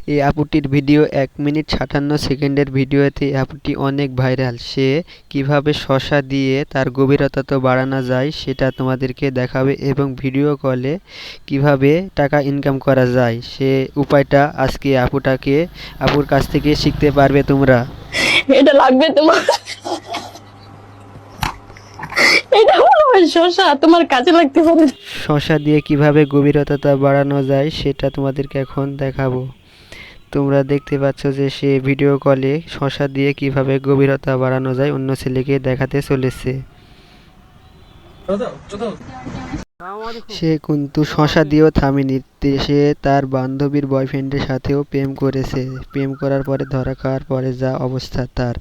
এই আপুটির video 1 minute 57 সেকেন্ডের ভিডিওতে আপুটি অনেক ভাইরাল। সে কিভাবে শসা দিয়ে তার গভীরতা তো বাড়ানো যায় সেটা তোমাদেরকে দেখাবে এবং ভিডিও কলে কিভাবে টাকা ইনকাম করা যায় সে উপায়টা আজকে আপুর কাছ থেকে শিখতে পারবে তোমরা। এটা লাগবে তোমার, এটা মনে হয় শসা, তোমার কাজে লাগতে পারে। শসা দিয়ে কিভাবে গভীরতা বাড়ানো যায় সেটা তোমাদেরকে এখন দেখাবো। তোমরা দেখতে পাচ্ছ যে সে ভিডিও কলে শসা দিয়ে কিভাবে গভীরতা বাড়ানো যায় অন্য ছেলেকে দেখাতে চলেছে। সে কিন্তু শসা দিয়েও থামেনি, সে তার বান্ধবীর বয়ফ্রেন্ডের সাথেও প্রেম করেছে। প্রেম করার পরে ধরা খাওয়ার পরে যা অবস্থা তার,